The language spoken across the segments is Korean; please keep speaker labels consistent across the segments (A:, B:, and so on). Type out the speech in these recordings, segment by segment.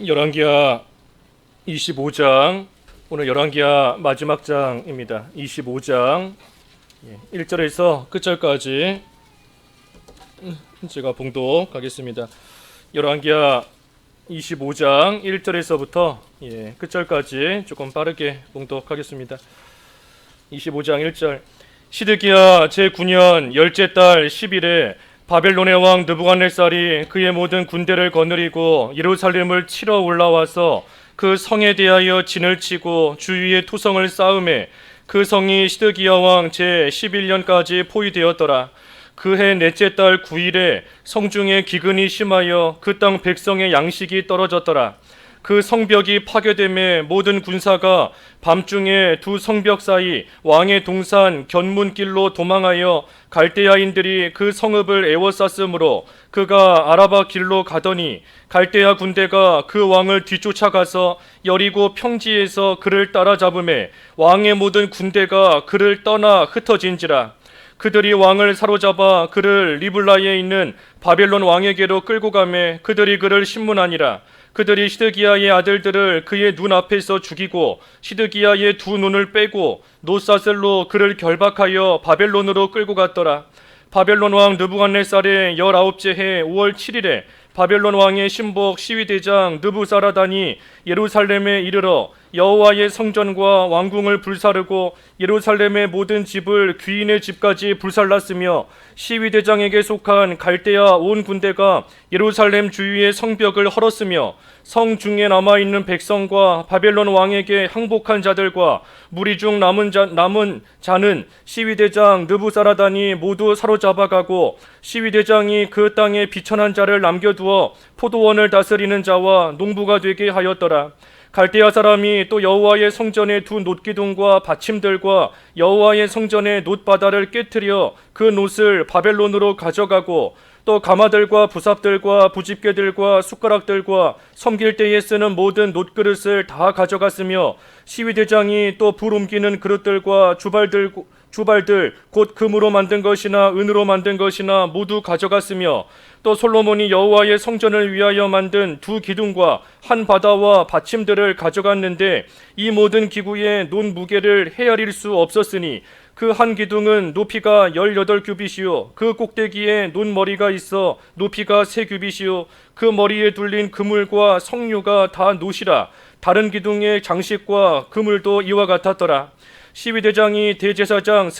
A: 열왕기하 25장, 오늘 열왕기하 마지막 장입니다. 25장 1절에서 끝절까지 제가 봉독하겠습니다. 열왕기하 25장 1절에서부터 끝절까지 조금 빠르게 봉독하겠습니다. 25장 1절. 시드기야 제9년 열째 달 10일에 바벨론의 왕 느부갓네살이 그의 모든 군대를 거느리고 예루살렘을 치러 올라와서 그 성에 대하여 진을 치고 주위에 토성을 쌓음에 그 성이 시드기야 왕 제11년까지 포위되었더라. 그해 넷째 달 9일에 성중에 기근이 심하여 그 땅 백성의 양식이 떨어졌더라. 그 성벽이 파괴됨에 모든 군사가 밤중에 두 성벽 사이 왕의 동산 견문길로 도망하여 갈대아인들이 그 성읍을 에워쌌으므로 그가 아라바 길로 가더니 갈대아 군대가 그 왕을 뒤쫓아가서 여리고 평지에서 그를 따라잡음에 왕의 모든 군대가 그를 떠나 흩어진지라. 그들이 왕을 사로잡아 그를 리블라에 있는 바벨론 왕에게로 끌고 가매 그들이 그를 신문하니라. 그들이 시드기야의 아들들을 그의 눈 앞에서 죽이고 시드기야의 두 눈을 빼고 노사슬로 그를 결박하여 바벨론으로 끌고 갔더라. 바벨론 왕 느부갓네살의 19째 해 5월 7일에 바벨론 왕의 신복 시위대장 느부사라단이 예루살렘에 이르러 여호와의 성전과 왕궁을 불사르고 예루살렘의 모든 집을 귀인의 집까지 불살랐으며 시위대장에게 속한 갈대아 온 군대가 예루살렘 주위의 성벽을 헐었으며 성 중에 남아있는 백성과 바벨론 왕에게 항복한 자들과 무리 중 남은 자는 시위대장 느부사라단이 모두 사로잡아가고 시위대장이 그 땅에 비천한 자를 남겨두어 포도원을 다스리는 자와 농부가 되게 하였더라. 갈대아 사람이 또 여호와의 성전의 두 놋기둥과 받침들과 여호와의 성전의 놋바다를 깨뜨려 그 놋을 바벨론으로 가져가고 또 가마들과 부삽들과 부집게들과 숟가락들과 섬길 때에 쓰는 모든 놋그릇을 다 가져갔으며 시위대장이 또 불 옮기는 그릇들과 주발들 곧 금으로 만든 것이나 은으로 만든 것이나 모두 가져갔으며 또 솔로몬이 여호와의 성전을 위하여 만든 두 기둥과 한 바다와 받침들을 가져갔는데 이 모든 기구의 논 무게를 헤아릴 수 없었으니 그 한 기둥은 높이가 18규빗이요 그 꼭대기에 논 머리가 있어 높이가 3규빗이요 그 머리에 둘린 그물과 성류가 다 놋이라. 다른 기둥의 장식과 그물도 이와 같았더라. 시위대장이 대제사장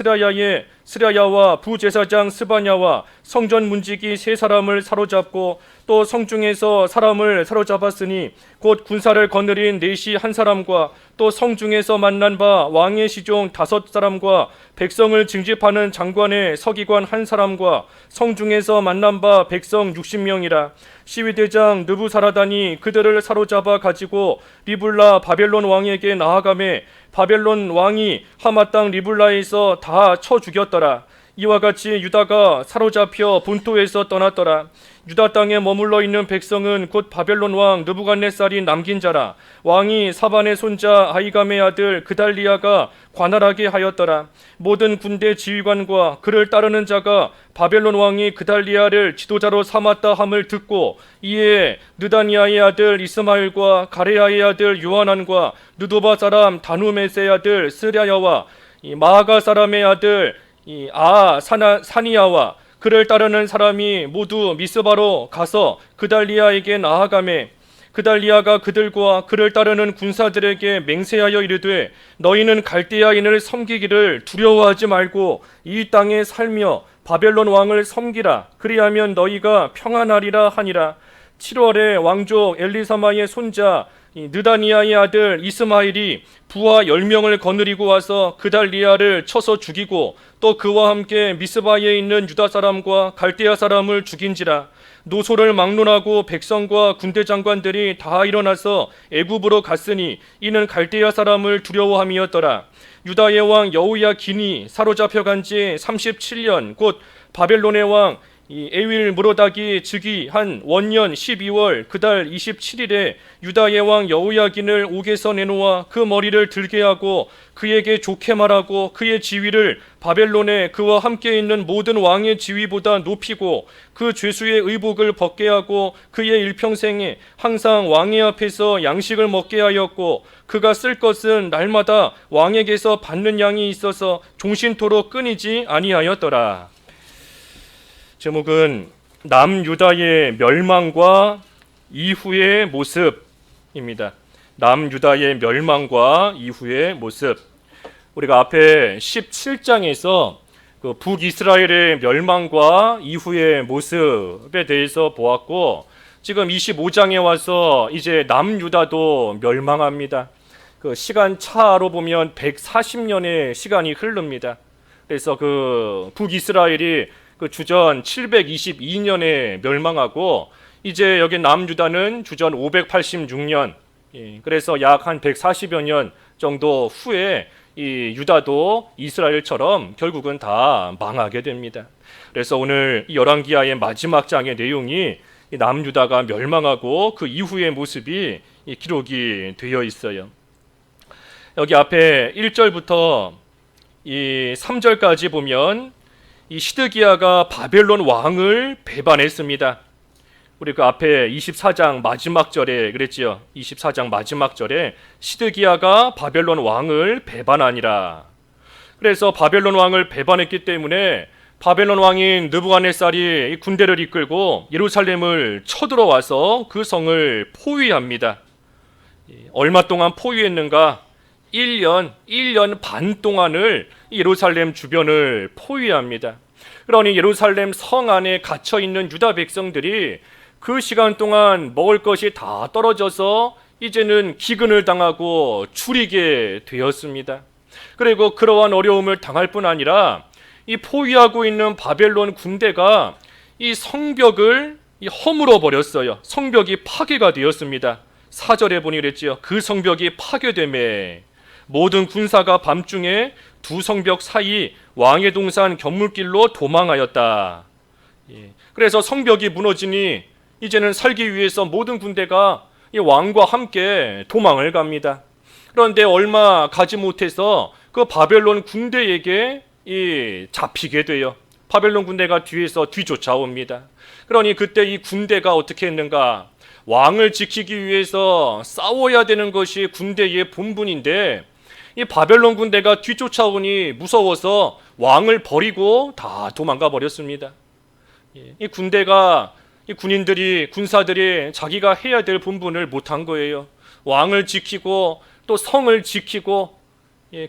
A: 스라야와 부제사장 스바냐와 성전 문지기 3사람을 사로잡고 또 성중에서 사람을 사로잡았으니 곧 군사를 거느린 넷이 1사람과 또 성중에서 만난 바 왕의 시종 5사람과 백성을 징집하는 장관의 서기관 1사람과 성중에서 만난 바 백성 60명이라. 시위대장 느부사라단이 그들을 사로잡아 가지고 리블라 바벨론 왕에게 나아가매 바벨론 왕이 하마 땅 리블라에서 다 쳐 죽였더라. 이와 같이 유다가 사로잡혀 본토에서 떠났더라. 유다 땅에 머물러 있는 백성은 곧 바벨론 왕 느부갓네살이 남긴 자라. 왕이 사반의 손자 아이감의 아들 그달리아가 관할하게 하였더라. 모든 군대 지휘관과 그를 따르는 자가 바벨론 왕이 그달리아를 지도자로 삼았다 함을 듣고 이에 느다니아의 아들 이스마엘과 가레아의 아들 요하난과 느도바 사람 다누메스의 아들 스랴야와 마아가 사람의 아들 사니야와 그를 따르는 사람이 모두 미스바로 가서 그달리아에게 나아가매 그달리아가 그들과 그를 따르는 군사들에게 맹세하여 이르되 너희는 갈대아인을 섬기기를 두려워하지 말고 이 땅에 살며 바벨론 왕을 섬기라. 그리하면 너희가 평안하리라 하니라. 7월에 왕족 엘리사마의 손자 느다니아의 아들 이스마엘이 부하 10명을 거느리고 와서 그달리아를 쳐서 죽이고 또 그와 함께 미스바에 있는 유다 사람과 갈대아 사람을 죽인지라. 노소를 막론하고 백성과 군대 장관들이 다 일어나서 애굽으로 갔으니 이는 갈대아 사람을 두려워함이었더라. 유다의 왕 여호야긴이 사로잡혀간 지 37년 곧 바벨론의 왕 이 에윌 무로다기 즉위 한 원년 12월 그달 27일에 유다의 왕 여호야긴을 옥에서 내놓아 그 머리를 들게 하고 그에게 좋게 말하고 그의 지위를 바벨론에 그와 함께 있는 모든 왕의 지위보다 높이고 그 죄수의 의복을 벗게 하고 그의 일평생에 항상 왕의 앞에서 양식을 먹게 하였고 그가 쓸 것은 날마다 왕에게서 받는 양이 있어서 종신토록 끊이지 아니하였더라. 제목은 남유다의 멸망과 이후의 모습입니다. 남유다의 멸망과 이후의 모습. 우리가 앞에 17장에서 그 북이스라엘의 멸망과 이후의 모습에 대해서 보았고, 지금 25장에 와서 이제 남유다도 멸망합니다. 그 시간 차로 보면 140년의 시간이 흐릅니다. 그래서 그 북이스라엘이 그 주전 722년에 멸망하고 이제 여기 남유다는 주전 586년, 그래서 약 한 140여 년 정도 후에 이 유다도 이스라엘처럼 결국은 다 망하게 됩니다. 그래서 오늘 이 열왕기하의 마지막 장의 내용이 이 남유다가 멸망하고 그 이후의 모습이 기록이 되어 있어요. 여기 앞에 1절부터 이 3절까지 보면 이 시드기야가 바벨론 왕을 배반했습니다. 우리 그 앞에 24장 마지막 절에 그랬지요. 24장 마지막 절에 시드기야가 바벨론 왕을 배반하니라. 그래서 바벨론 왕을 배반했기 때문에 바벨론 왕인 느부갓네살이 군대를 이끌고 예루살렘을 쳐들어와서 그 성을 포위합니다. 얼마 동안 포위했는가? 1년 반 동안을 예루살렘 주변을 포위합니다. 그러니 예루살렘 성 안에 갇혀 있는 유다 백성들이 그 시간 동안 먹을 것이 다 떨어져서 이제는 기근을 당하고 줄이게 되었습니다. 그리고 그러한 어려움을 당할 뿐 아니라 이 포위하고 있는 바벨론 군대가 이 성벽을 허물어 버렸어요. 성벽이 파괴가 되었습니다. 4절에 보니 그랬지요. 그 성벽이 파괴되매 모든 군사가 밤중에 두 성벽 사이 왕의 동산 견물길로 도망하였다. 그래서 성벽이 무너지니 이제는 살기 위해서 모든 군대가 이 왕과 함께 도망을 갑니다. 그런데 얼마 가지 못해서 그 바벨론 군대에게 잡히게 돼요. 바벨론 군대가 뒤에서 뒤쫓아옵니다. 그러니 그때 이 군대가 어떻게 했는가? 왕을 지키기 위해서 싸워야 되는 것이 군대의 본분인데 이 바벨론 군대가 뒤쫓아오니 무서워서 왕을 버리고 다 도망가 버렸습니다. 이 군대가 이 군인들이 군사들이 자기가 해야 될 본분을 못한 거예요. 왕을 지키고 또 성을 지키고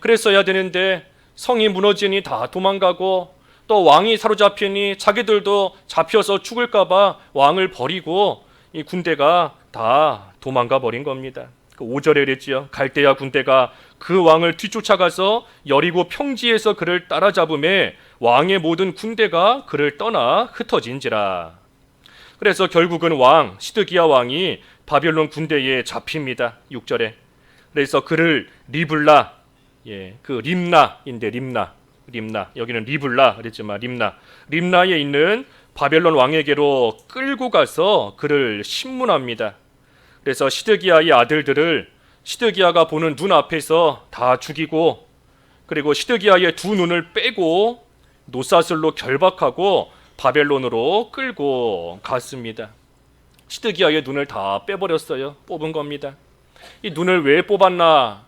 A: 그랬어야 되는데 성이 무너지니 다 도망가고 또 왕이 사로잡히니 자기들도 잡혀서 죽을까봐 왕을 버리고 이 군대가 다 도망가 버린 겁니다. 그 5절에 그랬지요. 갈대아 군대가 그 왕을 뒤쫓아가서 여리고 평지에서 그를 따라잡음에 왕의 모든 군대가 그를 떠나 흩어진지라. 그래서 결국은 왕 시드기야 왕이 바벨론 군대에 잡힙니다. 6절에. 그래서 그를 리블라, 그 림나인데 림나 여기는 리블라 그랬지만 림나에 있는 바벨론 왕에게로 끌고 가서 그를 신문합니다. 그래서 시드기야의 아들들을 시드기야가 보는 눈 앞에서 다 죽이고 그리고 시드기야의 두 눈을 빼고 노사슬로 결박하고 바벨론으로 끌고 갔습니다. 시드기야의 눈을 다 빼버렸어요. 뽑은 겁니다. 이 눈을 왜 뽑았나?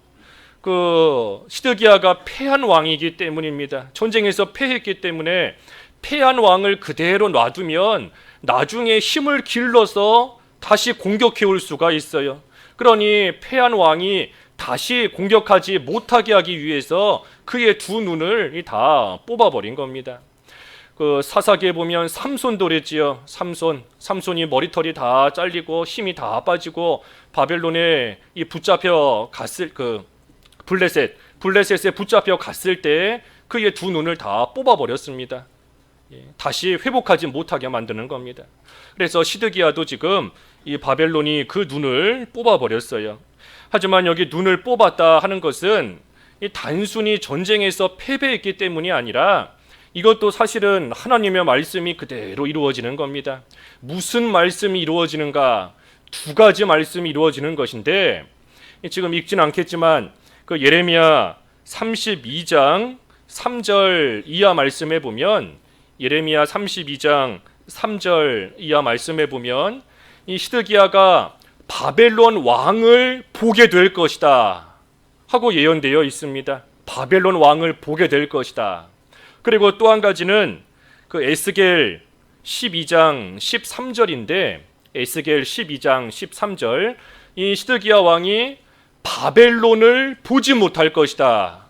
A: 그 시드기야가 패한 왕이기 때문입니다. 전쟁에서 패했기 때문에 패한 왕을 그대로 놔두면 나중에 힘을 길러서 다시 공격해 올 수가 있어요. 그러니 패한 왕이 다시 공격하지 못하게 하기 위해서 그의 두 눈을 다 뽑아버린 겁니다. 그 사사기에 보면 삼손도 그랬지요. 삼손이 머리털이 다 잘리고 힘이 다 빠지고 바벨론에 이 붙잡혀 갔을 그 블레셋에 붙잡혀 갔을 때 그의 두 눈을 다 뽑아버렸습니다. 다시 회복하지 못하게 만드는 겁니다. 그래서 시드기야도 지금 이 바벨론이 그 눈을 뽑아버렸어요. 하지만 여기 눈을 뽑았다 하는 것은 이 단순히 전쟁에서 패배했기 때문이 아니라 이것도 사실은 하나님의 말씀이 그대로 이루어지는 겁니다. 무슨 말씀이 이루어지는가? 두 가지 말씀이 이루어지는 것인데, 지금 읽진 않겠지만 그 예레미야 32장 3절 이하 말씀에 보면, 예레미야 32장 3절 이하 말씀에 보면 이 시드기야가 바벨론 왕을 보게 될 것이다 하고 예언되어 있습니다. 바벨론 왕을 보게 될 것이다. 그리고 또 한 가지는 그 에스겔 12장 13절인데, 에스겔 12장 13절, 이 시드기야 왕이 바벨론을 보지 못할 것이다.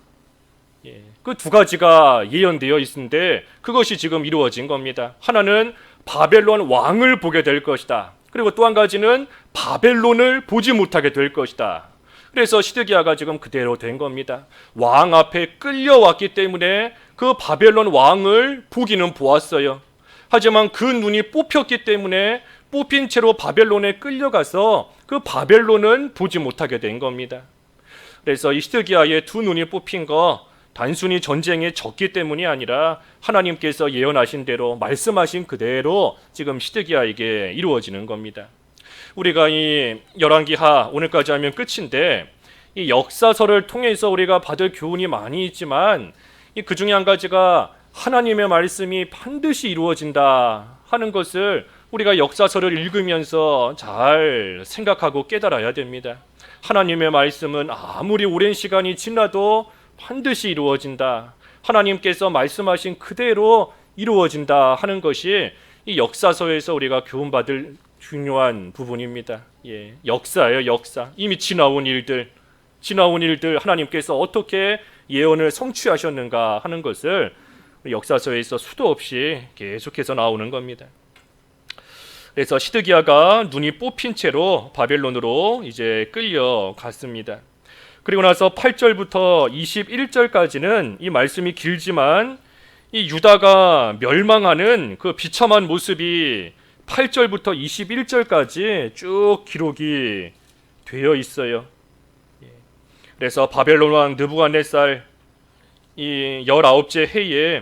A: 그 두 가지가 예언되어 있는데 그것이 지금 이루어진 겁니다. 하나는 바벨론 왕을 보게 될 것이다. 그리고 또 한 가지는 바벨론을 보지 못하게 될 것이다. 그래서 시드기야가 지금 그대로 된 겁니다. 왕 앞에 끌려왔기 때문에 그 바벨론 왕을 보기는 보았어요. 하지만 그 눈이 뽑혔기 때문에 뽑힌 채로 바벨론에 끌려가서 그 바벨론은 보지 못하게 된 겁니다. 그래서 이 시드기야의 두 눈이 뽑힌 거 단순히 전쟁에 졌기 때문이 아니라 하나님께서 예언하신 대로, 말씀하신 그대로 지금 시드기야에게 이루어지는 겁니다. 우리가 이 열왕기하 오늘까지 하면 끝인데, 이 역사서를 통해서 우리가 받을 교훈이 많이 있지만 그 중에 한 가지가 하나님의 말씀이 반드시 이루어진다 하는 것을 우리가 역사서를 읽으면서 잘 생각하고 깨달아야 됩니다. 하나님의 말씀은 아무리 오랜 시간이 지나도 반드시 이루어진다. 하나님께서 말씀하신 그대로 이루어진다 하는 것이 이 역사서에서 우리가 교훈받을 중요한 부분입니다. 역사예요, 역사. 이미 지나온 일들 하나님께서 어떻게 예언을 성취하셨는가 하는 것을 역사서에서 수도 없이 계속해서 나오는 겁니다. 그래서 시드기야가 눈이 뽑힌 채로 바벨론으로 이제 끌려갔습니다. 그리고 나서 8절부터 21절까지는 이 말씀이 길지만 이 유다가 멸망하는 그 비참한 모습이 8절부터 21절까지 쭉 기록이 되어 있어요. 그래서 바벨론 왕 느부갓네살 이 19째 해에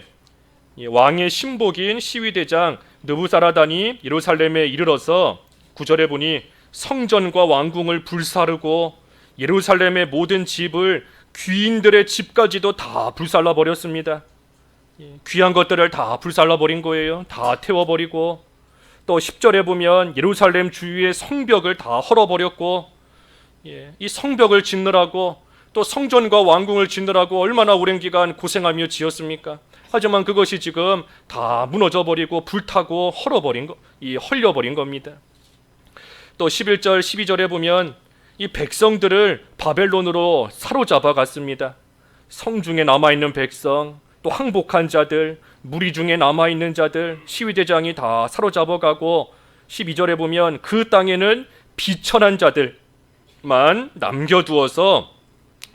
A: 왕의 신복인 시위대장 느부사라단이 예루살렘에 이르러서 9절에 보니 성전과 왕궁을 불사르고 예루살렘의 모든 집을, 귀인들의 집까지도 다 불살라 버렸습니다. 귀한 것들을 다 불살라 버린 거예요. 다 태워버리고, 또 10절에 보면 예루살렘 주위의 성벽을 다 헐어버렸고, 이 성벽을 짓느라고, 또 성전과 왕궁을 짓느라고 얼마나 오랜 기간 고생하며 지었습니까? 하지만 그것이 지금 다 무너져버리고 불타고 헐려버린 겁니다. 또 11절 12절에 보면 이 백성들을 바벨론으로 사로잡아 갔습니다. 성 중에 남아있는 백성, 또 항복한 자들, 무리 중에 남아있는 자들, 시위대장이 다 사로잡아 가고, 12절에 보면 그 땅에는 비천한 자들만 남겨두어서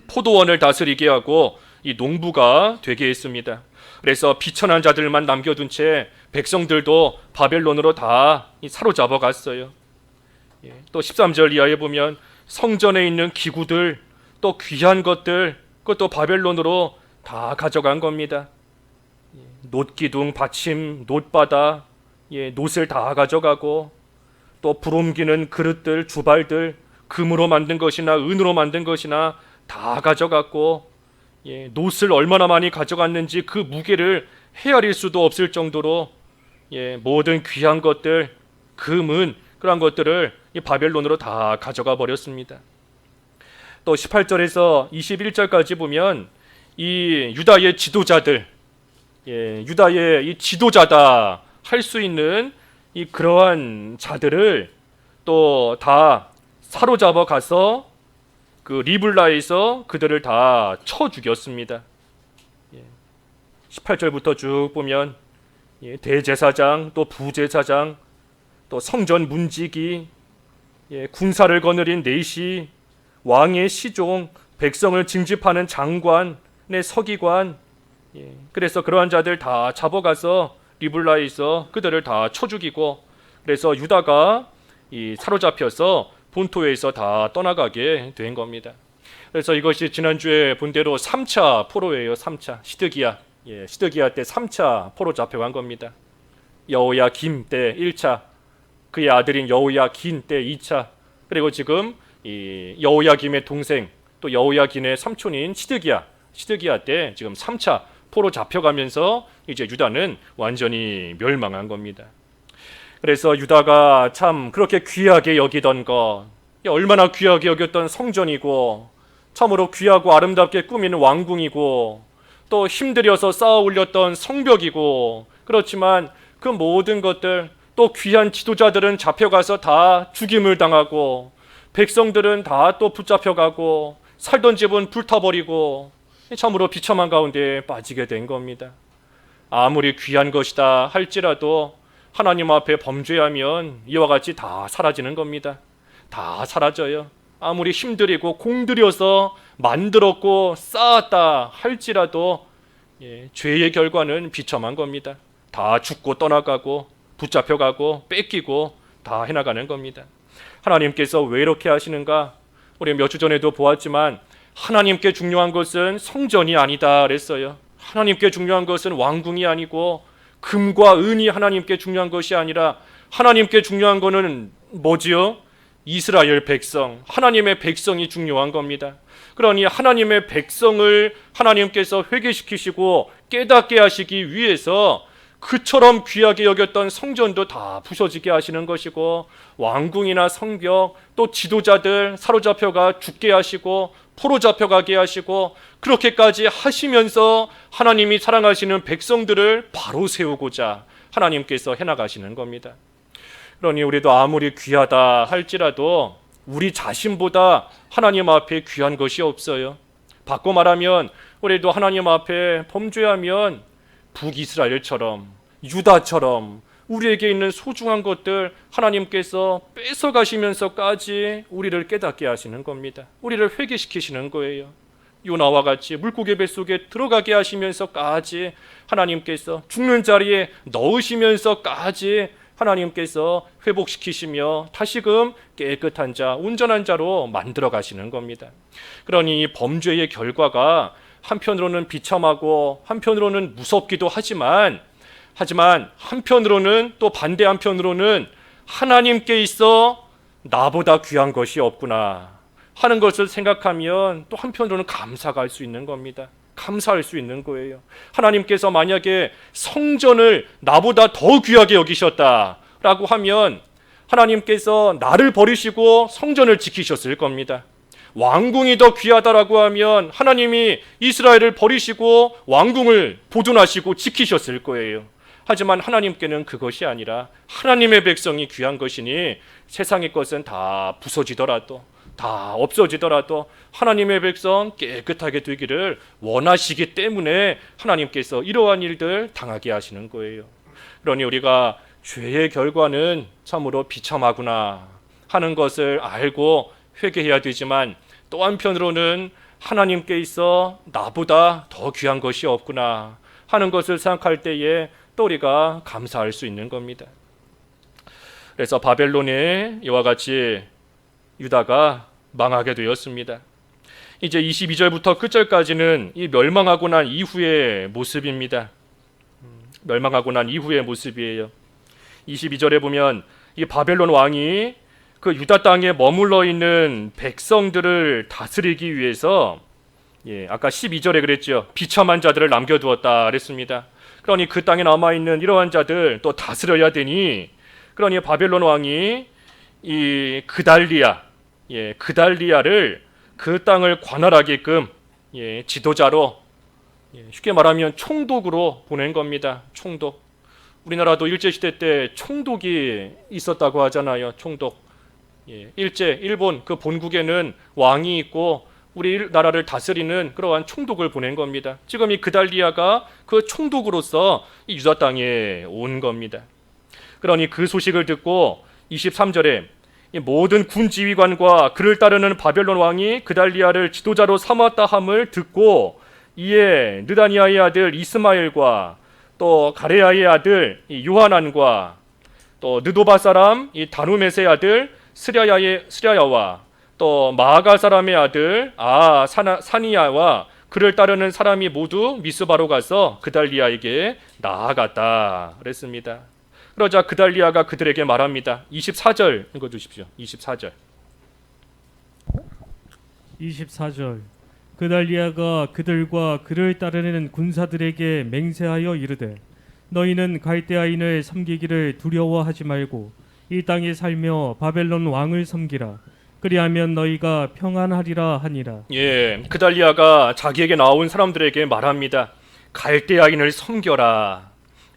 A: 포도원을 다스리게 하고 이 농부가 되게 했습니다. 그래서 비천한 자들만 남겨둔 채 백성들도 바벨론으로 다 사로잡아 갔어요. 또 13절 이하에 보면 성전에 있는 기구들, 또 귀한 것들, 그것도 바벨론으로 다 가져간 겁니다. 놋기둥, 받침, 놋바다, 놋을 다 가져가고, 또 불옮기는 그릇들, 주발들, 금으로 만든 것이나 은으로 만든 것이나 다 가져갔고, 놋을 얼마나 많이 가져갔는지 그 무게를 헤아릴 수도 없을 정도로 모든 귀한 것들, 금은 그런 것들을 이 바벨론으로 다 가져가 버렸습니다. 또 18절에서 21절까지 보면 이 유다의 지도자들, 유다의 이 지도자다 할 수 있는 이 그러한 자들을 또 다 사로잡아 가서 그 리블라에서 그들을 다 쳐 죽였습니다. 18절부터 쭉 보면 대제사장, 또 부제사장, 또 성전 문지기, 군사를 거느린 내시, 왕의 시종, 백성을 징집하는 장관의 서기관, 그래서 그러한 자들 다 잡아가서 리블라에서 그들을 다 쳐 죽이고, 그래서 유다가 사로잡혀서 본토에서 다 떠나가게 된 겁니다. 그래서 이것이 지난주에 본 대로 3차 포로예요. 3차 시드기야. 시드기야 때 3차 포로 잡혀간 겁니다. 여호야김 때 1차, 그의 아들인 여호야긴 때 2차, 그리고 지금 이 여호야김의 동생 또 여호야긴의 삼촌인 시드기야 때 지금 3차 포로 잡혀가면서 이제 유다는 완전히 멸망한 겁니다. 그래서 유다가 참 그렇게 귀하게 여기던 것, 얼마나 귀하게 여겼던 성전이고 참으로 귀하고 아름답게 꾸민 왕궁이고 또 힘들여서 쌓아 올렸던 성벽이고, 그렇지만 그 모든 것들, 또 귀한 지도자들은 잡혀가서 다 죽임을 당하고 백성들은 다 또 붙잡혀가고 살던 집은 불타버리고 참으로 비참한 가운데 빠지게 된 겁니다. 아무리 귀한 것이다 할지라도 하나님 앞에 범죄하면 이와 같이 다 사라지는 겁니다. 다 사라져요. 아무리 힘들이고 공들여서 만들었고 쌓았다 할지라도 죄의 결과는 비참한 겁니다. 다 죽고 떠나가고 붙잡혀가고 뺏기고 다 해나가는 겁니다. 하나님께서 왜 이렇게 하시는가? 우리 몇 주 전에도 보았지만 하나님께 중요한 것은 성전이 아니다 그랬어요. 하나님께 중요한 것은 왕궁이 아니고 금과 은이 하나님께 중요한 것이 아니라 하나님께 중요한 것은 뭐지요? 이스라엘 백성, 하나님의 백성이 중요한 겁니다. 그러니 하나님의 백성을 하나님께서 회개시키시고 깨닫게 하시기 위해서 그처럼 귀하게 여겼던 성전도 다 부서지게 하시는 것이고, 왕궁이나 성벽 또 지도자들 사로잡혀가 죽게 하시고 포로 잡혀가게 하시고, 그렇게까지 하시면서 하나님이 사랑하시는 백성들을 바로 세우고자 하나님께서 해나가시는 겁니다. 그러니 우리도 아무리 귀하다 할지라도 우리 자신보다 하나님 앞에 귀한 것이 없어요. 바꿔 말하면 우리도 하나님 앞에 범죄하면 북이스라엘처럼 유다처럼 우리에게 있는 소중한 것들 하나님께서 뺏어가시면서까지 우리를 깨닫게 하시는 겁니다. 우리를 회개시키시는 거예요. 요나와 같이 물고기 뱃속에 들어가게 하시면서까지 하나님께서 죽는 자리에 넣으시면서까지 하나님께서 회복시키시며 다시금 깨끗한 자, 온전한 자로 만들어 가시는 겁니다. 그러니 이 범죄의 결과가 한편으로는 비참하고 한편으로는 무섭기도 하지만 한편으로는 또 반대 한편으로는 하나님께 있어 나보다 귀한 것이 없구나 하는 것을 생각하면 또 한편으로는 감사가 할 수 있는 겁니다. 감사할 수 있는 거예요. 하나님께서 만약에 성전을 나보다 더 귀하게 여기셨다라고 하면 하나님께서 나를 버리시고 성전을 지키셨을 겁니다. 왕궁이 더 귀하다라고 하면 하나님이 이스라엘을 버리시고 왕궁을 보존하시고 지키셨을 거예요. 하지만 하나님께는 그것이 아니라 하나님의 백성이 귀한 것이니 세상의 것은 다 부서지더라도 다 없어지더라도 하나님의 백성 깨끗하게 되기를 원하시기 때문에 하나님께서 이러한 일들 당하게 하시는 거예요. 그러니 우리가 죄의 결과는 참으로 비참하구나 하는 것을 알고 회개해야 되지만, 또 한편으로는 하나님께 있어 나보다 더 귀한 것이 없구나 하는 것을 생각할 때에 또 우리가 감사할 수 있는 겁니다. 그래서 바벨론에 이와 같이 유다가 망하게 되었습니다. 이제 22절부터 끝절까지는 이 멸망하고 난 이후의 모습입니다. 멸망하고 난 이후의 모습이에요. 22절에 보면 이 바벨론 왕이 그 유다 땅에 머물러 있는 백성들을 다스리기 위해서 아까 12절에 그랬죠. 비참한 자들을 남겨두었다 그랬습니다. 그러니 그 땅에 남아있는 이러한 자들 또 다스려야 되니, 그러니 바벨론 왕이 이 그달리아를 그 땅을 관할하게끔 지도자로, 쉽게 말하면 총독으로 보낸 겁니다. 총독. 우리나라도 일제시대 때 총독이 있었다고 하잖아요. 총독. 일본 그 본국에는 왕이 있고 우리나라를 다스리는 그러한 총독을 보낸 겁니다. 지금 이 그달리아가 그 총독으로서 이 유다 땅에 온 겁니다. 그러니 그 소식을 듣고 23절에 모든 군 지휘관과 그를 따르는 바벨론 왕이 그달리아를 지도자로 삼았다 함을 듣고, 이에 느다니아의 아들 이스마엘과 또 가레야의 아들 요하난과 또 느도바 사람 이 다누메스의 아들 스랴야와 또 마아가 사람의 아들 사니야와 그를 따르는 사람이 모두 미스바로 가서 그달리아에게 나아갔다 그랬습니다. 그러자 그달리아가 그들에게 말합니다. 24절 읽어주십시오. 24절.
B: 24절. 그달리아가 그들과 그를 따르는 군사들에게 맹세하여 이르되 너희는 갈대아인을 섬기기를 두려워하지 말고 이 땅에 살며 바벨론 왕을 섬기라. 그리하면 너희가 평안하리라 하니라.
A: 예, 그달리아가 자기에게 나온 사람들에게 말합니다. 갈대아인을 섬겨라.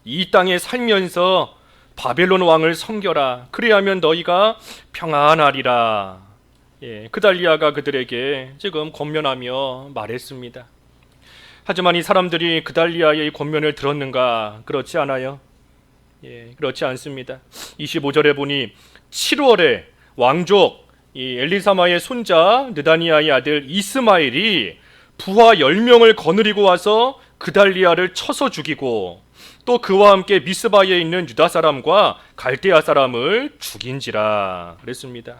A: 이 땅에 살면서 바벨론 왕을 섬겨라. 그리하면 너희가 평안하리라. 예, 그달리아가 그들에게 지금 권면하며 말했습니다. 하지만 이 사람들이 그달리아의 권면을 들었는가? 그렇지 않아요. 예, 그렇지 않습니다. 25절에 보니 7월에 왕족 이 엘리사마의 손자 느다니아의 아들 이스마엘이 부하 10명을 거느리고 와서 그달리아를 쳐서 죽이고 또 그와 함께 미스바에 있는 유다 사람과 갈대아 사람을 죽인지라 그랬습니다.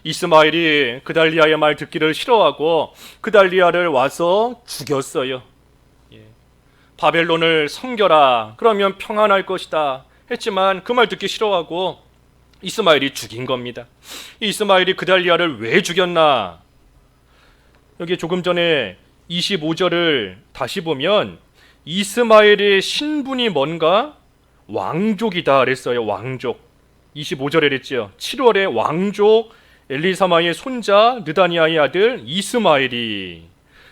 A: 이스마엘이 그달리아의 말 듣기를 싫어하고 그달리아를 와서 죽였어요. 예. 바벨론을 섬겨라. 그러면 평안할 것이다. 했지만 그 말 듣기 싫어하고 이스마엘이 죽인 겁니다. 이 이스마엘이 그달리아를 왜 죽였나? 여기 조금 전에 25절을 다시 보면 이스마엘의 신분이 뭔가? 왕족이다 그랬어요. 왕족. 25절에 그랬죠. 7월에 왕족 엘리사마의 손자 느다니아의 아들 이스마엘이.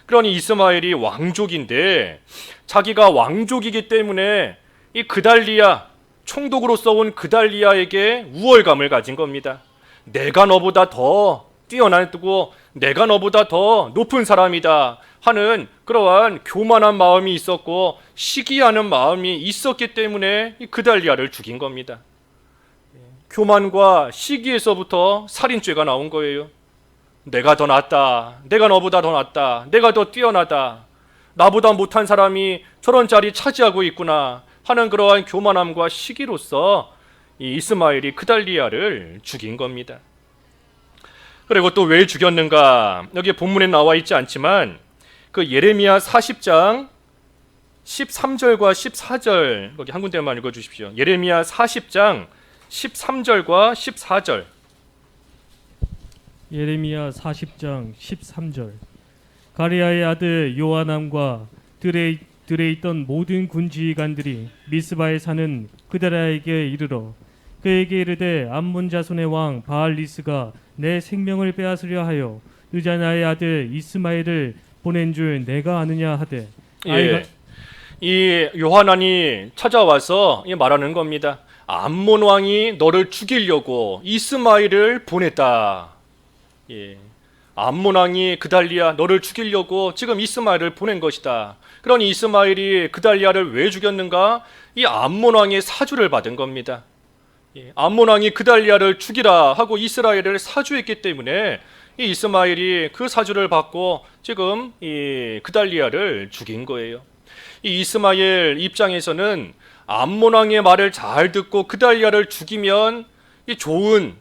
A: 그러니 이스마엘이 왕족인데 자기가 왕족이기 때문에 이 그달리아 총독으로서 온 그달리아에게 우월감을 가진 겁니다. 내가 너보다 더 뛰어나고 내가 너보다 더 높은 사람이다 하는 그러한 교만한 마음이 있었고 시기하는 마음이 있었기 때문에 이 그달리아를 죽인 겁니다. 교만과 시기에서부터 살인죄가 나온 거예요. 내가 더 낫다. 내가 너보다 더 낫다. 내가 더 뛰어나다. 나보다 못한 사람이 저런 자리 차지하고 있구나 하는 그러한 교만함과 시기로서 이 이스마엘이 그달리아를 죽인 겁니다. 그리고 또 왜 죽였는가? 여기 본문에 나와 있지 않지만 그 예레미야 40장 13절과 14절 거기 한 군데만 읽어주십시오. 예레미야 40장 13절과 14절.
B: 예레미야 40장 13절. 가레아의 아들 요하남과 들에 있던 모든 군지휘관들이 미스바에 사는 그달리아에게 이르러 그에게 이르되 암몬 자손의 왕 바알리스가 내 생명을 빼앗으려 하여 느다니아의 아들 이스마엘을 보낸 줄 내가 아느냐 하되.
A: 예, 이 요하난이 찾아와서 말하는 겁니다. 암몬 왕이 너를 죽이려고 이스마엘을 보냈다. 예, 암몬 왕이 그달리아 너를 죽이려고 지금 이스마엘을 보낸 것이다. 그러니 이스마엘이 그달리아를 왜 죽였는가? 이 암몬 왕의 사주를 받은 겁니다. 예, 암몬 왕이 그달리아를 죽이라 하고 이스라엘을 사주했기 때문에 이 이스마엘이 그 사주를 받고 지금 이 그달리아를 죽인 거예요. 이 이스마엘 입장에서는 암몬 왕의 말을 잘 듣고 그달리아를 죽이면 이 좋은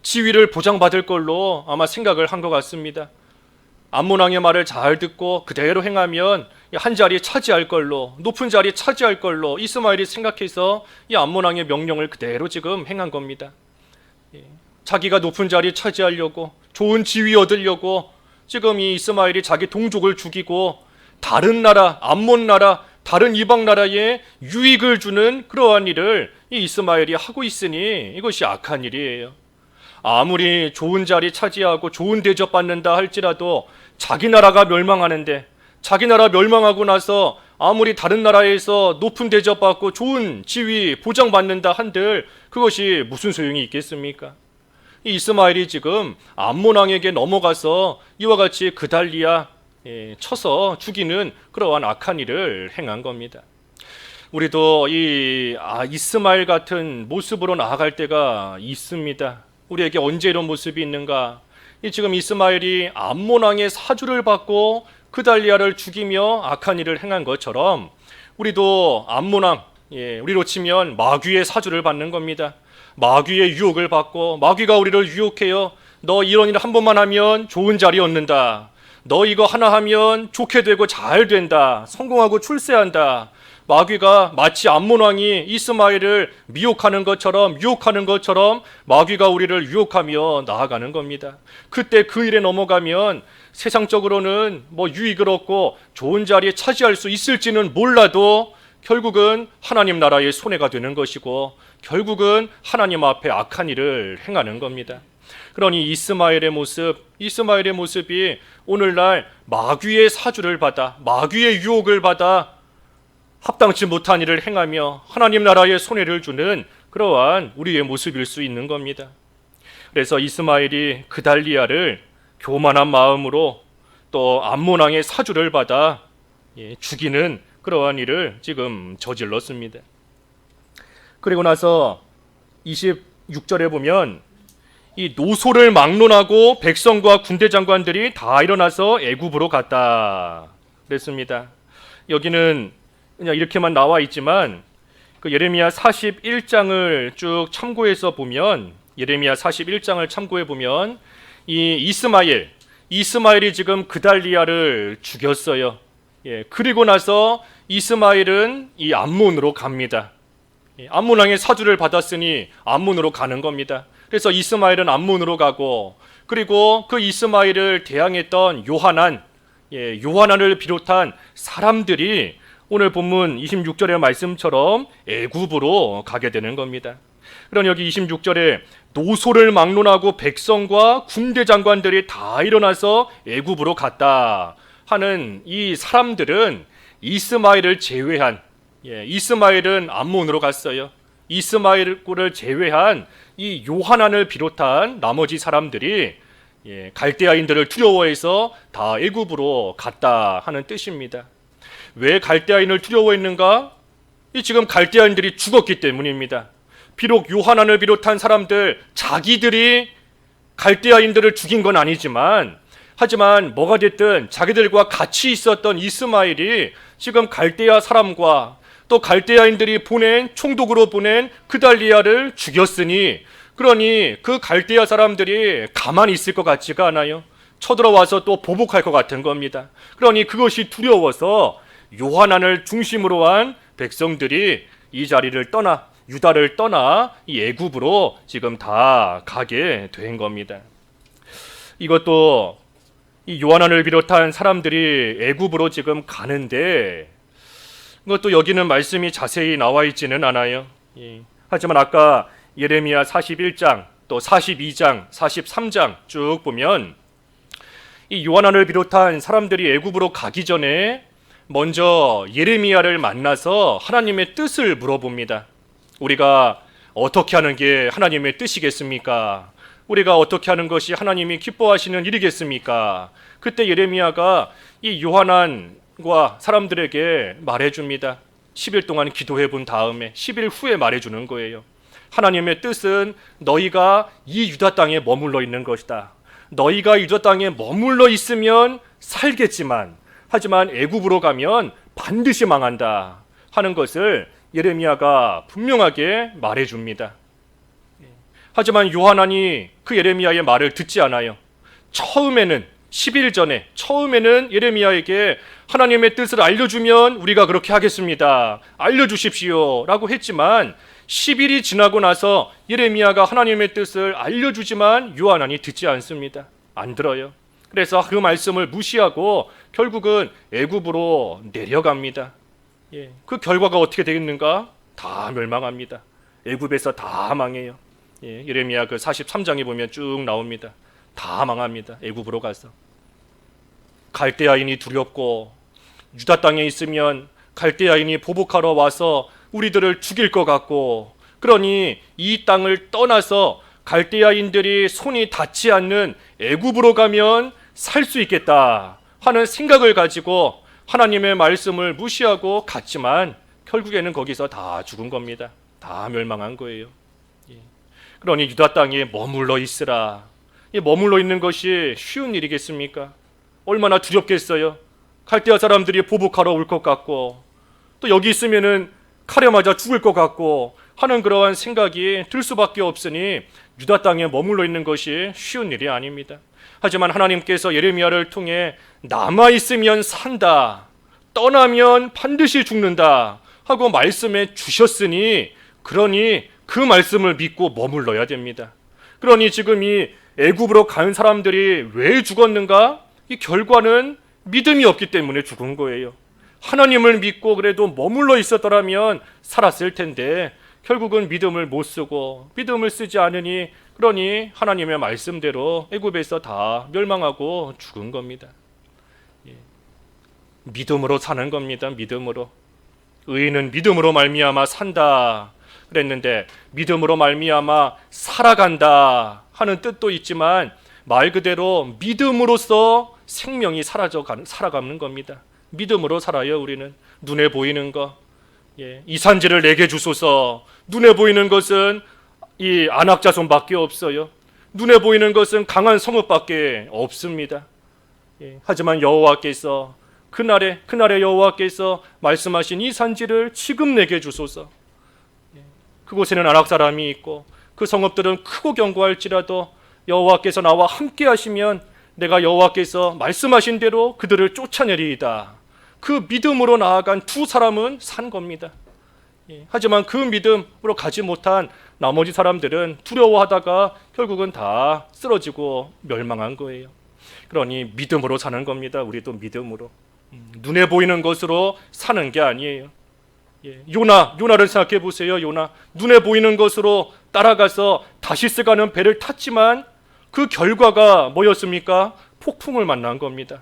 A: 지위를 보장받을 걸로 아마 생각을 한 것 같습니다. 암몬 왕의 말을 잘 듣고 그대로 행하면 한 자리 차지할 걸로, 높은 자리 차지할 걸로 이스마엘이 생각해서 이 암몬 왕의 명령을 그대로 지금 행한 겁니다. 자기가 높은 자리 차지하려고, 좋은 지위 얻으려고 지금 이 이스마엘이 자기 동족을 죽이고 다른 나라, 암몬 나라, 다른 이방 나라에 유익을 주는 그러한 일을 이 이스마엘이 하고 있으니 이것이 악한 일이에요. 아무리 좋은 자리 차지하고 좋은 대접 받는다 할지라도 자기 나라가 멸망하는데, 자기 나라 멸망하고 나서 아무리 다른 나라에서 높은 대접 받고 좋은 지위 보장받는다 한들 그것이 무슨 소용이 있겠습니까? 이 이스마엘이 지금 암몬 왕에게 넘어가서 이와 같이 그달리아 쳐서 죽이는 그러한 악한 일을 행한 겁니다. 우리도 이 이스마엘 같은 모습으로 나아갈 때가 있습니다. 우리에게 언제 이런 모습이 있는가? 지금 이스마엘이 암몬 왕의 사주를 받고 그달리아를 죽이며 악한 일을 행한 것처럼 우리도 암몬 왕, 우리로 치면 마귀의 사주를 받는 겁니다. 마귀의 유혹을 받고 마귀가 우리를 유혹해요. 너 이런 일 한 번만 하면 좋은 자리 얻는다. 너 이거 하나 하면 좋게 되고 잘 된다. 성공하고 출세한다. 마귀가 마치 암몬 왕이 이스마엘을 미혹하는 것처럼 유혹하는 것처럼 마귀가 우리를 유혹하며 나아가는 겁니다. 그때 그 일에 넘어가면 세상적으로는 뭐 유익을 얻고 좋은 자리에 차지할 수 있을지는 몰라도 결국은 하나님 나라의 손해가 되는 것이고 결국은 하나님 앞에 악한 일을 행하는 겁니다. 그러니 이스마엘의 모습이 오늘날 마귀의 사주를 받아 마귀의 유혹을 받아 합당치 못한 일을 행하며 하나님 나라에 손해를 주는 그러한 우리의 모습일 수 있는 겁니다. 그래서 이스마엘이 그달리아를 교만한 마음으로 또 암몬 왕의 사주를 받아 죽이는 그러한 일을 지금 저질렀습니다. 그리고 나서 26절에 보면 이 노소를 막론하고 백성과 군대 장관들이 다 일어나서 애굽으로 갔다 그랬습니다. 여기는 그냥 이렇게만 나와 있지만 그 예레미야 41장을 쭉 참고해서 보면 예레미야 41장을 참고해 보면 이 이스마엘이 지금 그달리아를 죽였어요. 그리고 나서 이스마엘은 이 암몬으로 갑니다. 암몬 왕의 사주를 받았으니 암몬으로 가는 겁니다. 그래서 이스마엘은 암몬으로 가고 그리고 그 이스마엘을 대항했던 요하난을 비롯한 사람들이 오늘 본문 26절의 말씀처럼 애굽으로 가게 되는 겁니다. 그러니 여기 26절에 노소를 막론하고 백성과 군대 장관들이 다 일어나서 애굽으로 갔다 하는 이 사람들은 이스마엘을 제외한 이스마엘은 암몬으로 갔어요. 이스마엘을 제외한 이 요하난을 비롯한 나머지 사람들이 갈대아인들을 두려워해서 다 애굽으로 갔다 하는 뜻입니다. 왜 갈대아인을 두려워했는가? 지금 갈대아인들이 죽었기 때문입니다. 비록 요하난을 비롯한 사람들 자기들이 갈대아인들을 죽인 건 아니지만 하지만 뭐가 됐든 자기들과 같이 있었던 이스마엘이 지금 갈대아 사람과 또 갈대아인들이 총독으로 보낸 그달리아를 죽였으니 그러니 그 갈대아 사람들이 가만히 있을 것 같지가 않아요. 쳐들어와서 또 보복할 것 같은 겁니다. 그러니 그것이 두려워서 요하난을 중심으로 한 백성들이 이 자리를 떠나 유다를 떠나 이 애굽으로 지금 다 가게 된 겁니다. 이것도 이 요하난을 비롯한 사람들이 애굽으로 지금 가는데 이것도 여기는 말씀이 자세히 나와 있지는 않아요. 하지만 아까 예레미야 41장 또 42장 43장 쭉 보면 이 요하난을 비롯한 사람들이 애굽으로 가기 전에 먼저 예레미야를 만나서 하나님의 뜻을 물어봅니다. 우리가 어떻게 하는 게 하나님의 뜻이겠습니까? 우리가 어떻게 하는 것이 하나님이 기뻐하시는 일이겠습니까? 그때 예레미야가 이 요하난과 사람들에게 말해줍니다. 10일 동안 기도해 본 다음에 10일 후에 말해주는 거예요. 하나님의 뜻은 너희가 이 유다 땅에 머물러 있는 것이다. 너희가 유다 땅에 머물러 있으면 살겠지만 하지만 애굽으로 가면 반드시 망한다 하는 것을 예레미야가 분명하게 말해줍니다. 하지만 요하난이 그 예레미야의 말을 듣지 않아요. 처음에는 10일 전에 예레미야에게 하나님의 뜻을 알려주면 우리가 그렇게 하겠습니다. 알려주십시오 라고 했지만 10일이 지나고 나서 예레미야가 하나님의 뜻을 알려주지만 요하난이 듣지 않습니다. 안 들어요. 그래서 그 말씀을 무시하고 결국은 애굽으로 내려갑니다. 그 결과가 어떻게 되겠는가? 다 멸망합니다. 애굽에서 다 망해요. 예레미야 그 43장에 보면 쭉 나옵니다. 다 망합니다. 애굽으로 가서. 갈대아인이 두렵고 유다 땅에 있으면 갈대아인이 보복하러 와서 우리들을 죽일 것 같고 그러니 이 땅을 떠나서 갈대아인들이 손이 닿지 않는 애굽으로 가면 살 수 있겠다 하는 생각을 가지고 하나님의 말씀을 무시하고 갔지만 결국에는 거기서 다 죽은 겁니다. 다 멸망한 거예요. 그러니 유다 땅에 머물러 있으라. 머물러 있는 것이 쉬운 일이겠습니까? 얼마나 두렵겠어요. 갈대아 사람들이 보복하러 올 것 같고 또 여기 있으면은 칼에 맞아 죽을 것 같고 하는 그러한 생각이 들 수밖에 없으니 유다 땅에 머물러 있는 것이 쉬운 일이 아닙니다. 하지만 하나님께서 예레미야를 통해 남아있으면 산다, 떠나면 반드시 죽는다 하고 말씀해 주셨으니, 그러니 그 말씀을 믿고 머물러야 됩니다. 그러니 지금 이 애굽으로 간 사람들이 왜 죽었는가? 이 결과는 믿음이 없기 때문에 죽은 거예요. 하나님을 믿고 그래도 머물러 있었더라면 살았을 텐데 결국은 믿음을 못 쓰고 믿음을 쓰지 않으니, 그러니 하나님의 말씀대로 애굽에서 다 멸망하고 죽은 겁니다. 믿음으로 사는 겁니다. 믿음으로. 의인은 믿음으로 말미암아 산다 그랬는데, 믿음으로 말미암아 살아간다 하는 뜻도 있지만 말 그대로 믿음으로써 생명이 살아가는 겁니다. 믿음으로 살아요. 우리는 눈에 보이는 거, 이 산지를 내게 주소서. 눈에 보이는 것은 이 안악자손밖에 없어요. 눈에 보이는 것은 강한 성읍밖에 없습니다. 하지만 여호와께서 그날에 여호와께서 말씀하신 이 산지를 지금 내게 주소서. 그곳에는 아낙 사람이 있고 그 성읍들은 크고 견고할지라도 여호와께서 나와 함께 하시면 내가 여호와께서 말씀하신 대로 그들을 쫓아내리이다. 그 믿음으로 나아간 두 사람은 산 겁니다. 하지만 그 믿음으로 가지 못한 나머지 사람들은 두려워하다가 결국은 다 쓰러지고 멸망한 거예요. 그러니 믿음으로 사는 겁니다. 우리도 믿음으로. 눈에 보이는 것으로 사는 게 아니에요. 요나를 생각해 보세요. 요나 눈에 보이는 것으로 따라가서 다시스 가는 배를 탔지만 그 결과가 뭐였습니까? 폭풍을 만난 겁니다.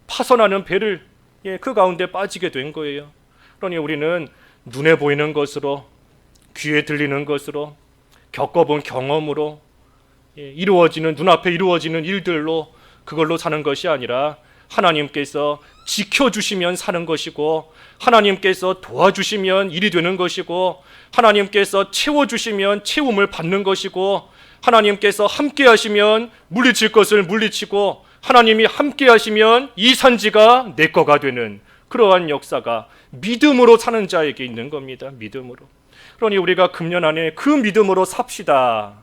A: 파선하는 배를 그 가운데 빠지게 된 거예요. 그러니 우리는 눈에 보이는 것으로, 귀에 들리는 것으로, 겪어본 경험으로, 눈앞에 이루어지는 일들로 그걸로 사는 것이 아니라 하나님께서 지켜주시면 사는 것이고, 하나님께서 도와주시면 일이 되는 것이고, 하나님께서 채워주시면 채움을 받는 것이고, 하나님께서 함께 하시면 물리칠 것을 물리치고, 하나님이 함께 하시면 이 산지가 내 거가 되는 그러한 역사가 믿음으로 사는 자에게 있는 겁니다. 믿음으로. 그러니 우리가 금년 안에 그 믿음으로 삽시다.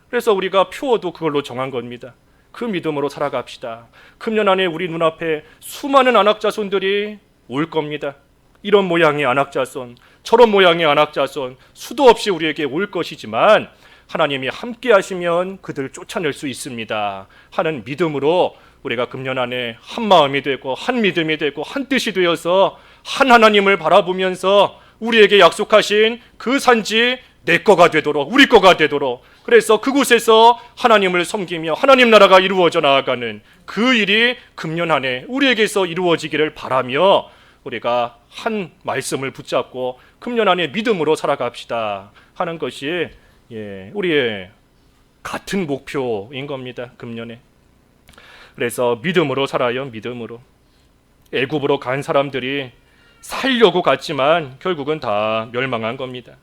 A: 그래서 우리가 표어도 그걸로 정한 겁니다. 그 믿음으로 살아갑시다. 금년 안에 우리 눈앞에 수많은 안악자손들이 올 겁니다. 이런 모양의 안악자손, 저런 모양의 안악자손 수도 없이 우리에게 올 것이지만 하나님이 함께 하시면 그들을 쫓아낼 수 있습니다 하는 믿음으로 우리가 금년 안에 한 마음이 되고 한 믿음이 되고 한 뜻이 되어서 한 하나님을 바라보면서 우리에게 약속하신 그 산지 내 거가 되도록, 우리 거가 되도록, 그래서 그곳에서 하나님을 섬기며 하나님 나라가 이루어져 나아가는 그 일이 금년 안에 우리에게서 이루어지기를 바라며 우리가 한 말씀을 붙잡고 금년 안에 믿음으로 살아갑시다 하는 것이 우리의 같은 목표인 겁니다. 금년에. 그래서 믿음으로 살아요. 믿음으로. 애굽으로 간 사람들이 살려고 갔지만 결국은 다 멸망한 겁니다.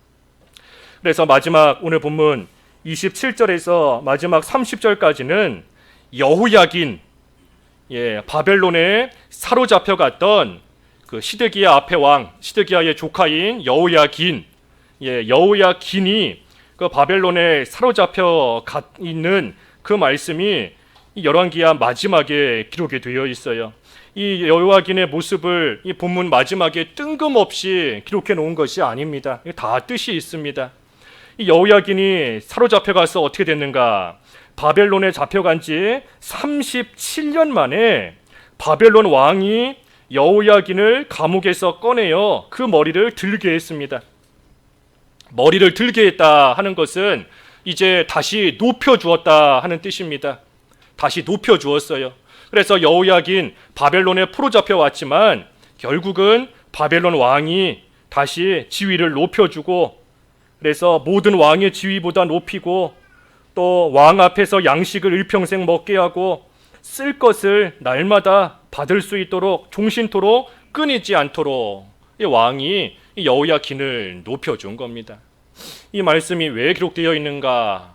A: 그래서 마지막 오늘 본문 27절에서 마지막 30절까지는 여호야긴, 바벨론에 사로잡혀 갔던 그 시드기야 앞의 왕, 시드기야의 조카인 여호야긴, 여호야긴이 그 바벨론에 사로잡혀 가 있는 그 말씀이 열왕기야 마지막에 기록이 되어 있어요. 이 여호야긴의 모습을 이 본문 마지막에 뜬금없이 기록해 놓은 것이 아닙니다. 다 뜻이 있습니다. 이 여호야긴이 사로잡혀 가서 어떻게 됐는가? 바벨론에 잡혀간 지 37년 만에 바벨론 왕이 여호야긴을 감옥에서 꺼내어 그 머리를 들게 했습니다. 머리를 들게 했다 하는 것은 이제 다시 높여주었다 하는 뜻입니다. 다시 높여주었어요. 그래서 여호야긴 바벨론에 포로 잡혀왔지만 결국은 바벨론 왕이 다시 지위를 높여주고, 그래서 모든 왕의 지위보다 높이고 또 왕 앞에서 양식을 일평생 먹게 하고 쓸 것을 날마다 받을 수 있도록 종신토록 끊이지 않도록 이 왕이 여호야긴을 높여준 겁니다. 이 말씀이 왜 기록되어 있는가?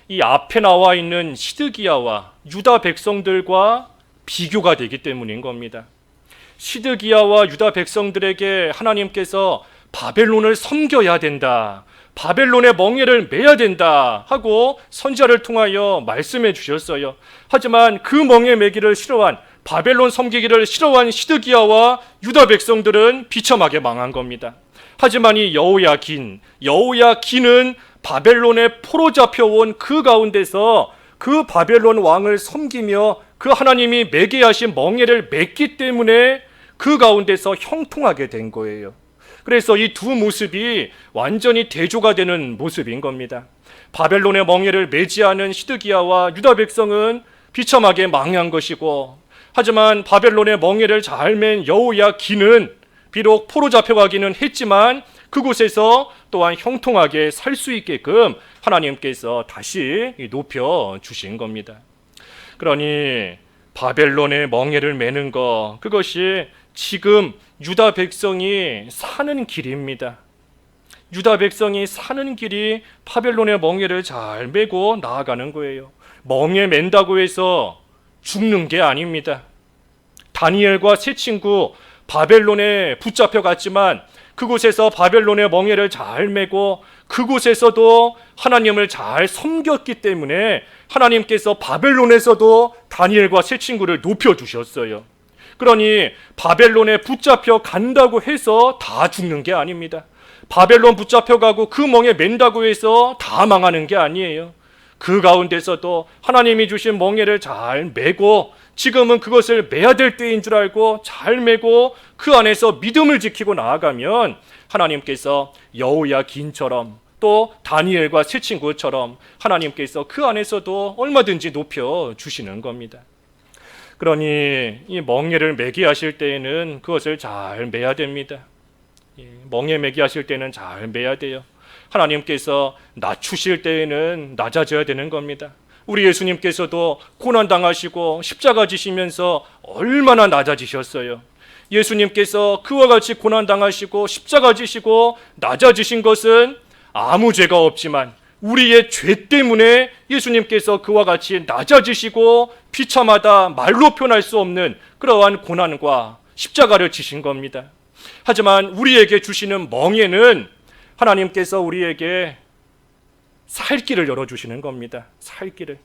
A: 이 앞에 나와 있는 시드기야와 유다 백성들과 비교가 되기 때문인 겁니다. 시드기야와 유다 백성들에게 하나님께서 바벨론을 섬겨야 된다, 바벨론의 멍에를 매야 된다 하고 선지자를 통하여 말씀해 주셨어요. 하지만 그 멍에 매기를 싫어한, 바벨론 섬기기를 싫어한 시드기야와 유다 백성들은 비참하게 망한 겁니다. 하지만 이 여호야긴은 바벨론에 포로 잡혀온 그 가운데서 그 바벨론 왕을 섬기며 그 하나님이 매게 하신 멍에를 맸기 때문에 그 가운데서 형통하게 된 거예요. 그래서 이 두 모습이 완전히 대조가 되는 모습인 겁니다. 바벨론의 멍에를 매지 않은 시드기야와 유다 백성은 비참하게 망한 것이고, 하지만 바벨론의 멍에를 잘 맨 여호야긴은 비록 포로 잡혀가기는 했지만 그곳에서 또한 형통하게 살 수 있게끔 하나님께서 다시 높여 주신 겁니다. 그러니 바벨론의 멍에를 매는 것, 그것이 지금 유다 백성이 사는 길입니다. 유다 백성이 사는 길이 바벨론의 멍에를 잘 메고 나아가는 거예요. 멍에 맨다고 해서 죽는 게 아닙니다. 다니엘과 세 친구 바벨론에 붙잡혀 갔지만 그곳에서 바벨론의 멍에를 잘 메고 그곳에서도 하나님을 잘 섬겼기 때문에 하나님께서 바벨론에서도 다니엘과 세 친구를 높여주셨어요. 그러니 바벨론에 붙잡혀 간다고 해서 다 죽는 게 아닙니다. 바벨론 붙잡혀 가고 그 멍에 맨다고 해서 다 망하는 게 아니에요. 그 가운데서도 하나님이 주신 멍에를 잘 메고 지금은 그것을 매야 될 때인 줄 알고 잘 메고 그 안에서 믿음을 지키고 나아가면 하나님께서 여호야긴처럼 또 다니엘과 세 친구처럼 하나님께서 그 안에서도 얼마든지 높여 주시는 겁니다. 그러니 이 멍에를 매게 하실 때에는 그것을 잘 매야 됩니다. 멍에 매게 하실 때는 잘 매야 돼요. 하나님께서 낮추실 때에는 낮아져야 되는 겁니다. 우리 예수님께서도 고난당하시고 십자가 지시면서 얼마나 낮아지셨어요. 예수님께서 그와 같이 고난당하시고 십자가 지시고 낮아지신 것은 아무 죄가 없지만 우리의 죄 때문에 예수님께서 그와 같이 낮아지시고 비참하다 말로 표현할 수 없는 그러한 고난과 십자가를 지신 겁니다. 하지만 우리에게 주시는 멍에는 하나님께서 우리에게 살 길을 열어주시는 겁니다. 살 길을.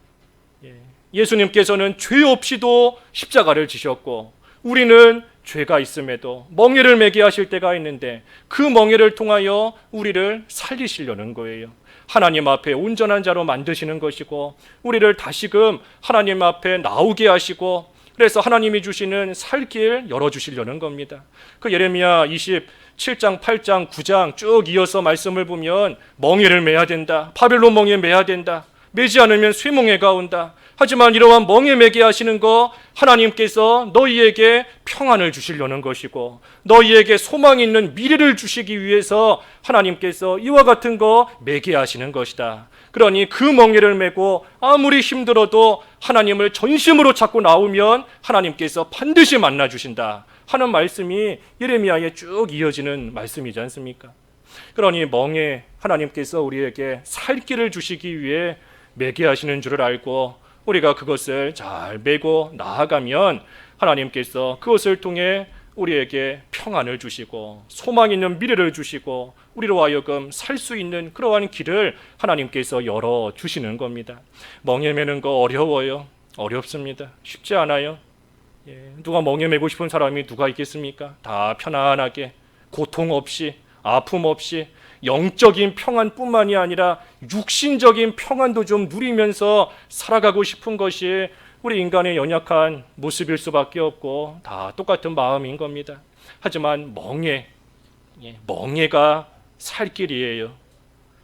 A: 예수님께서는 죄 없이도 십자가를 지셨고 우리는 죄가 있음에도 멍에를 매게 하실 때가 있는데 그 멍에를 통하여 우리를 살리시려는 거예요. 하나님 앞에 온전한 자로 만드시는 것이고 우리를 다시금 하나님 앞에 나오게 하시고 그래서 하나님이 주시는 살 길 열어주시려는 겁니다. 그 예레미야 27장, 8장, 9장 쭉 이어서 말씀을 보면 멍에를 매야 된다. 바벨론 멍에 매야 된다. 매지 않으면 쇠멍에가 온다. 하지만 이러한 멍에 매게 하시는 거 하나님께서 너희에게 평안을 주시려는 것이고 너희에게 소망 있는 미래를 주시기 위해서 하나님께서 이와 같은 거 매게 하시는 것이다. 그러니 그 멍에를 메고 아무리 힘들어도 하나님을 전심으로 찾고 나오면 하나님께서 반드시 만나주신다 하는 말씀이 예레미야에 쭉 이어지는 말씀이지 않습니까? 그러니 멍에 하나님께서 우리에게 살 길을 주시기 위해 매게 하시는 줄을 알고 우리가 그것을 잘 메고 나아가면 하나님께서 그것을 통해 우리에게 평안을 주시고 소망 있는 미래를 주시고 우리로 하여금 살 수 있는 그러한 길을 하나님께서 열어주시는 겁니다. 멍에 매는 거 어려워요. 어렵습니다. 쉽지 않아요. 누가 멍에 매고 싶은 사람이 누가 있겠습니까? 다 편안하게 고통 없이 아픔 없이 영적인 평안뿐만이 아니라 육신적인 평안도 좀 누리면서 살아가고 싶은 것이 우리 인간의 연약한 모습일 수밖에 없고 다 똑같은 마음인 겁니다. 하지만 멍에가 살 길이에요.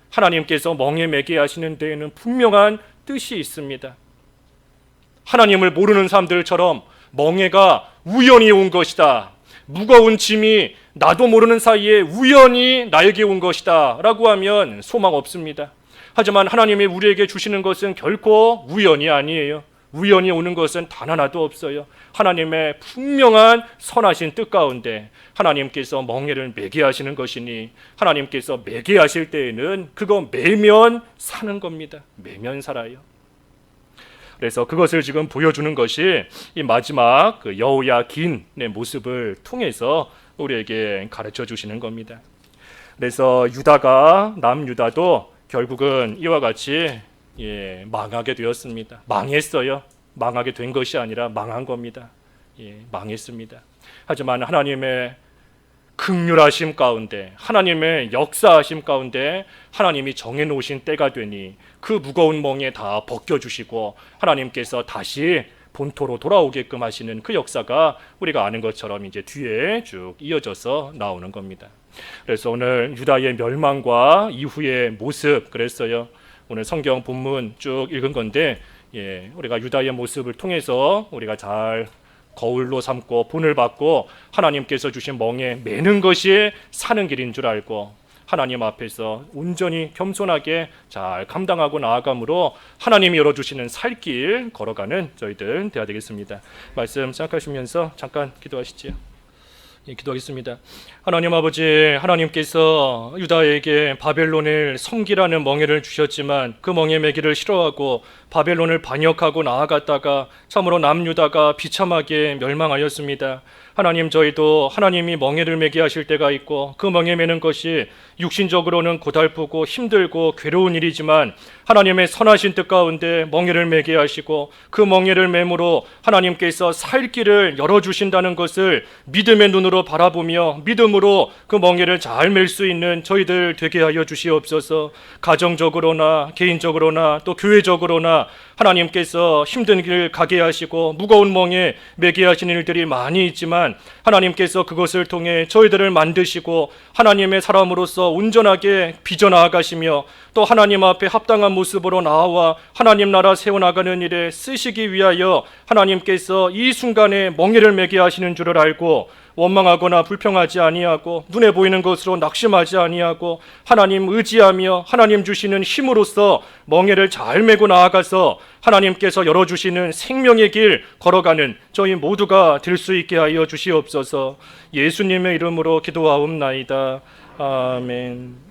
A: 하나님께서 멍에 매게 하시는 데에는 분명한 뜻이 있습니다. 하나님을 모르는 사람들처럼 멍에가 우연히 온 것이다. 무거운 짐이 나도 모르는 사이에 우연히 나에게 온 것이다 라고 하면 소망 없습니다. 하지만 하나님이 우리에게 주시는 것은 결코 우연이 아니에요. 우연히 오는 것은 단 하나도 없어요. 하나님의 분명한 선하신 뜻 가운데 하나님께서 멍에를 매게 하시는 것이니 하나님께서 매게 하실 때에는 그거 매면 사는 겁니다. 매면 살아요. 그래서 그것을 지금 보여주는 것이 이 마지막 그 여호야긴의 모습을 통해서 우리에게 가르쳐 주시는 겁니다. 그래서 유다가 남유다도 결국은 이와 같이 망하게 되었습니다. 망했어요. 망하게 된 것이 아니라 망한 겁니다. 망했습니다. 하지만 하나님의 긍휼하심 가운데, 하나님의 역사하심 가운데 하나님이 정해놓으신 때가 되니 그 무거운 멍에 다 벗겨주시고 하나님께서 다시 본토로 돌아오게끔 하시는 그 역사가 우리가 아는 것처럼 이제 뒤에 쭉 이어져서 나오는 겁니다. 그래서 오늘 유다의 멸망과 이후의 모습, 그랬어요. 오늘 성경 본문 쭉 읽은 건데, 우리가 유다의 모습을 통해서 우리가 잘 거울로 삼고 본을 받고 하나님께서 주신 멍에 매는 것이 사는 길인 줄 알고 하나님 앞에서 온전히 겸손하게 잘 감당하고 나아감으로 하나님이 열어주시는 살 길 걸어가는 저희들 되어야 되겠습니다. 말씀 생각하시면서 잠깐 기도하시지요. 기도하겠습니다. 하나님 아버지, 하나님께서 유다에게 바벨론을 섬기라는 멍에를 주셨지만 그 멍에 매기를 싫어하고 바벨론을 반역하고 나아갔다가 참으로 남유다가 비참하게 멸망하였습니다. 하나님, 저희도 하나님이 멍에를 매게 하실 때가 있고 그 멍에 매는 것이 육신적으로는 고달프고 힘들고 괴로운 일이지만 하나님의 선하신 뜻 가운데 멍에를 매게 하시고 그 멍에를 매므로 하나님께서 살 길을 열어주신다는 것을 믿음의 눈으로 바라보며 믿음으로 그 멍에를 잘 맬 수 있는 저희들 되게 하여 주시옵소서. 가정적으로나 개인적으로나 또 교회적으로나 하나님께서 힘든 길 가게 하시고 무거운 멍에 매게 하시는 일들이 많이 있지만 하나님께서 그것을 통해 저희들을 만드시고 하나님의 사람으로서 온전하게 빚어나가시며 또 하나님 앞에 합당한 모습으로 나와 하나님 나라 세워나가는 일에 쓰시기 위하여 하나님께서 이 순간에 멍에를 매게 하시는 줄을 알고 원망하거나 불평하지 아니하고 눈에 보이는 것으로 낙심하지 아니하고 하나님 의지하며 하나님 주시는 힘으로써 멍에를 잘 메고 나아가서 하나님께서 열어주시는 생명의 길 걸어가는 저희 모두가 될 수 있게 하여 주시옵소서. 예수님의 이름으로 기도하옵나이다. 아멘.